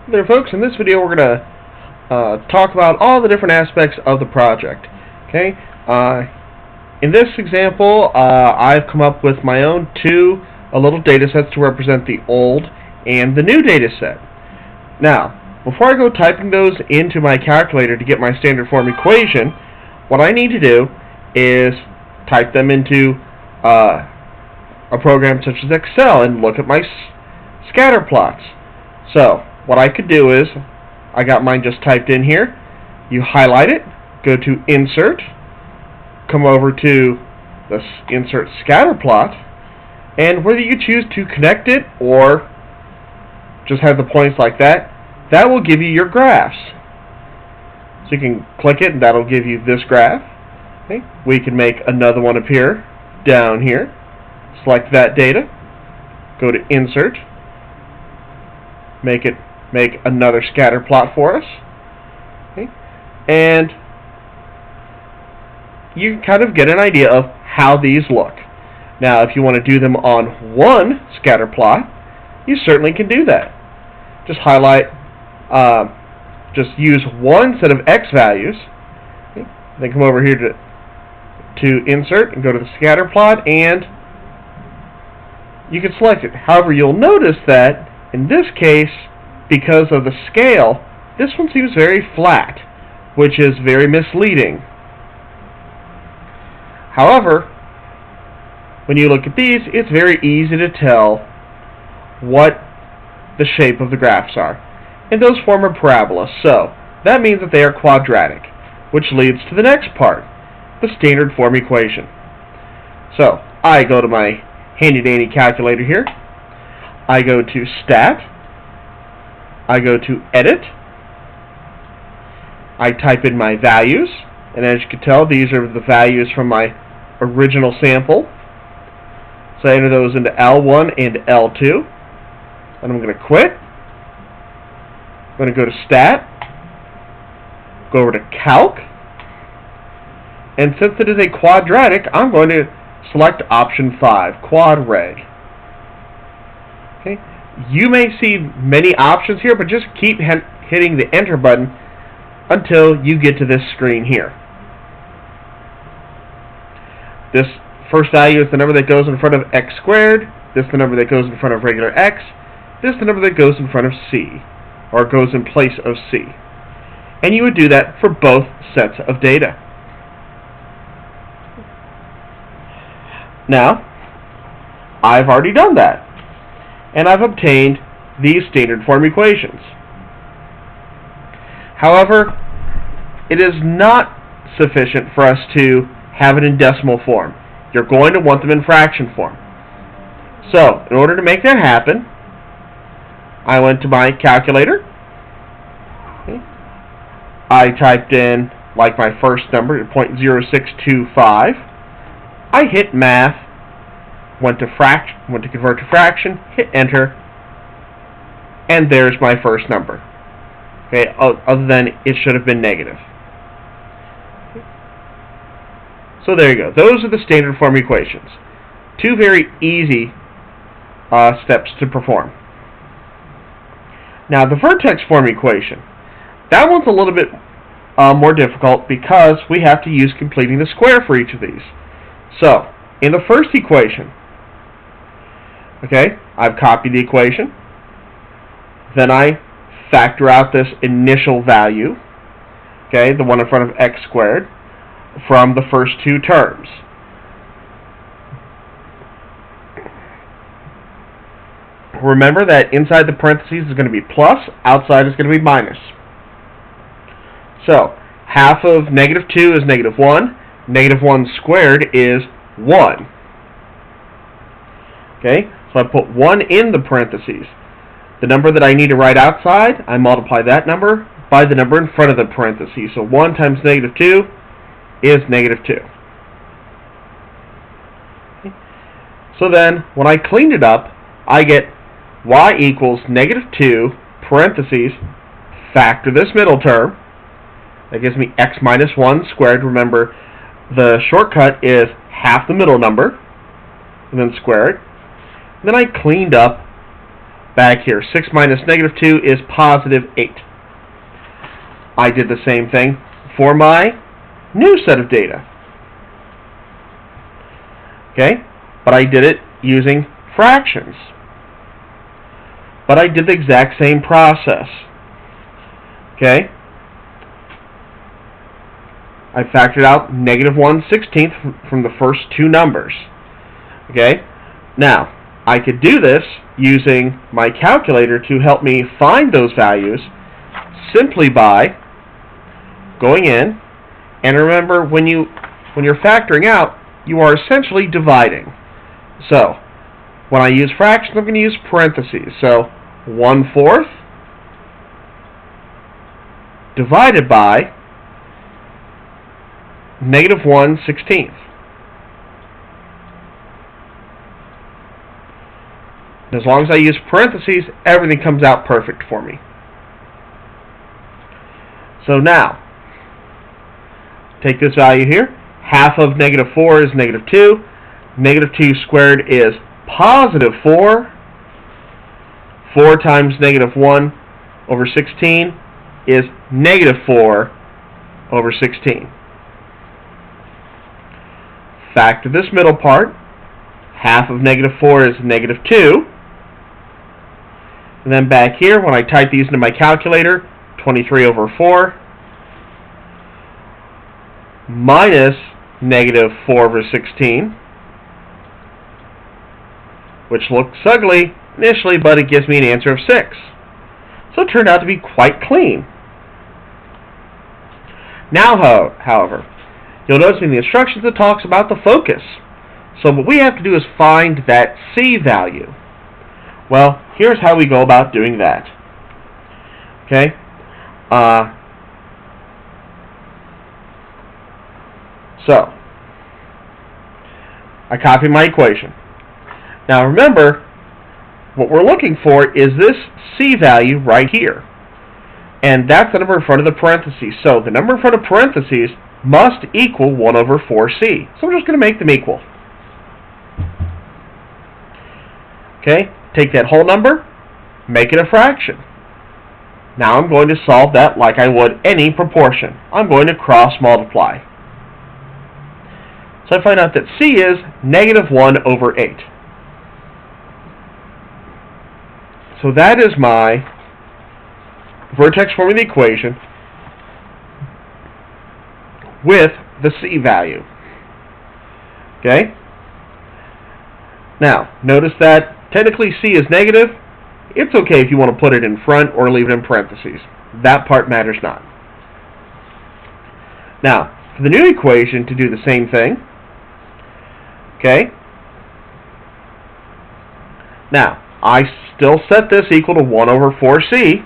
There, folks. In this video, we're going to talk about all the different aspects of the project. Okay. In this example, I've come up with my own two little data sets to represent the old and the new data set. Now, before I go typing those into my calculator to get my standard form equation, what I need to do is type them into a program such as Excel and look at my scatter plots. So, what I could do is, I got mine just typed in here. You highlight it, go to Insert, come over to the Insert Scatter Plot, and whether you choose to connect it or just have the points like that, that will give you your graphs. So you can click it and that'll give you this graph. Okay. We can make another one appear down here. Select that data, go to Insert, make another scatter plot for us. Okay. And you can kind of get an idea of how these look. Now, if you want to do them on one scatter plot, you certainly can do that. Just highlight, just use one set of X values, okay. Then come over here to Insert and go to the scatter plot, and you can select it. However, you'll notice that in this case, because of the scale, this one seems very flat, which is very misleading. However, when you look at these, it's very easy to tell what the shape of the graphs are. And those form a parabola, so that means that they are quadratic, which leads to the next part, the standard form equation. So, I go to my handy-dandy calculator here. I go to Stat. I go to Edit. I type in my values, and as you can tell, these are the values from my original sample. So I enter those into L1 and L2, and I'm going to quit. I'm going to go to Stat, go over to Calc, and since it is a quadratic, I'm going to select option 5, Quad Reg. Okay. You may see many options here, but just keep hitting the Enter button until you get to this screen here. This first value is the number that goes in front of x squared. This is the number that goes in front of regular x. This is the number that goes in front of c, or goes in place of c. And you would do that for both sets of data. Now, I've already done that, and I've obtained these standard form equations. However, it is not sufficient for us to have it in decimal form. You're going to want them in fraction form. So, in order to make that happen, I went to my calculator. Okay. I typed in, like my first number, 0.0625. I hit Math, went to convert to fraction, hit Enter, and there's my first number. Okay, other than it should have been negative. So there you go. Those are the standard form equations. Two very easy steps to perform. Now the vertex form equation, that one's a little bit more difficult because we have to use completing the square for each of these. So, in the first equation, okay, I've copied the equation. Then I factor out this initial value, okay, the one in front of x squared, from the first two terms. Remember that inside the parentheses is going to be plus, outside is going to be minus. So, half of negative 2 is negative 1. Negative 1 squared is 1. Okay, so I put 1 in the parentheses. The number that I need to write outside, I multiply that number by the number in front of the parentheses. So 1 times negative 2 is negative 2. Okay. So then, when I cleaned it up, I get y equals negative 2, parentheses, factor this middle term. That gives me x minus 1 squared. Remember, the shortcut is half the middle number, and then square it. And then I cleaned up back here. 6 minus negative 2 is positive 8. I did the same thing for my new set of data. Okay? But I did it using fractions. But I did the exact same process. Okay? I factored out negative 1/16 from the first two numbers. Okay? Now, I could do this using my calculator to help me find those values simply by going in, and remember when you're factoring out, you are essentially dividing. So, when I use fractions, I'm going to use parentheses. So, 1/4 divided by negative 1/16. As long as I use parentheses, everything comes out perfect for me. So now, take this value here. Half of negative 4 is negative 2. Negative 2 squared is positive 4. 4 times negative 1 over 16 is negative 4 over 16. Factor this middle part. Half of negative 4 is negative 2. And then back here, when I type these into my calculator, 23 over 4 minus negative 4 over 16, which looks ugly initially, but it gives me an answer of 6. So it turned out to be quite clean. Now, however, you'll notice in the instructions it talks about the focus. So what we have to do is find that C value. Well, here's how we go about doing that. Okay? So, I copy my equation. Now remember, what we're looking for is this C value right here. And that's the number in front of the parentheses. So the number in front of parentheses must equal 1 over 4C. So we're just going to make them equal. Okay? Take that whole number, make it a fraction. Now I'm going to solve that like I would any proportion. I'm going to cross multiply. So I find out that C is negative 1 over 8. So that is my vertex formula equation with the C value. Okay? Now, notice that technically C is negative. It's okay if you want to put it in front or leave it in parentheses. That part matters not. Now, for the new equation to do the same thing, okay? Now, I still set this equal to 1 over 4C.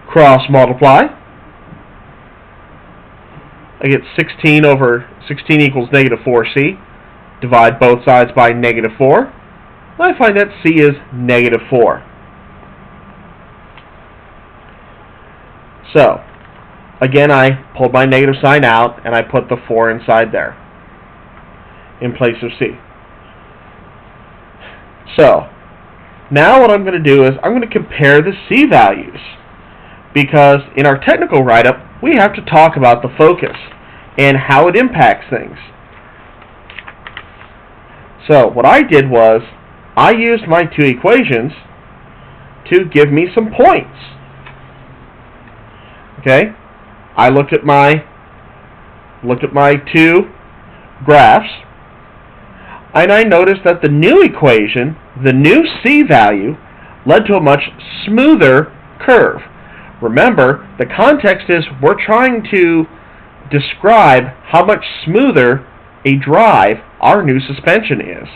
Cross multiply. I get 16 over 16 equals negative 4C. Divide both sides by negative 4. I find that C is negative 4. So, again, I pulled my negative sign out and I put the 4 inside there in place of C. So, now what I'm going to do is I'm going to compare the C values, because in our technical write-up we have to talk about the focus and how it impacts things. So what I did was I used my two equations to give me some points. Okay? I looked at my two graphs, and I noticed that the new equation, the new C value, led to a much smoother curve. Remember, the context is we're trying to describe how much smoother a drive our new suspension is.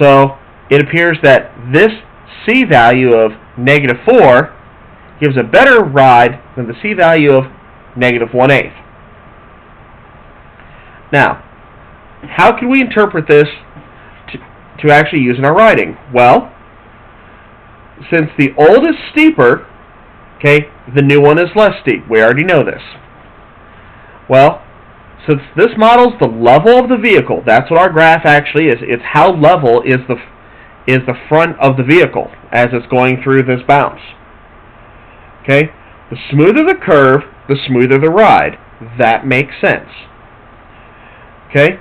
So it appears that this C value of negative 4 gives a better ride than the C value of negative 1/8. Now, how can we interpret this to actually use in our writing? Well, since the old is steeper, okay, the new one is less steep. We already know this. Well, since this models the level of the vehicle, that's what our graph actually is. It's how level is is the front of the vehicle as it's going through this bounce. Okay? The smoother the curve, the smoother the ride. That makes sense. Okay?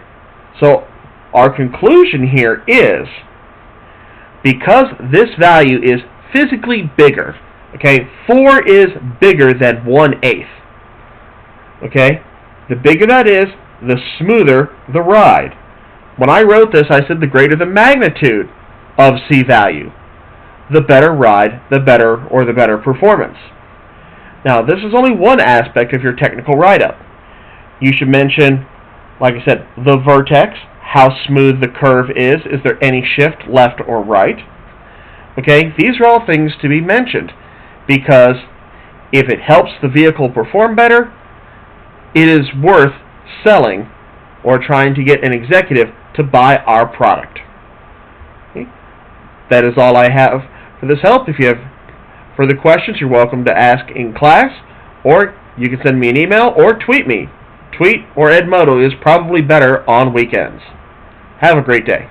So our conclusion here is, because this value is physically bigger, okay, 4 is bigger than 1/8. Okay? The bigger that is, the smoother the ride. When I wrote this, I said the greater the magnitude of C value, the better ride, the better performance. Now, this is only one aspect of your technical write-up. You should mention, like I said, the vertex, how smooth the curve is there any shift left or right? Okay, these are all things to be mentioned, because if it helps the vehicle perform better, it is worth selling or trying to get an executive to buy our product. Okay? That is all I have for this help. If you have further questions, you're welcome to ask in class, or you can send me an email or tweet me. Tweet or Edmodo is probably better on weekends. Have a great day.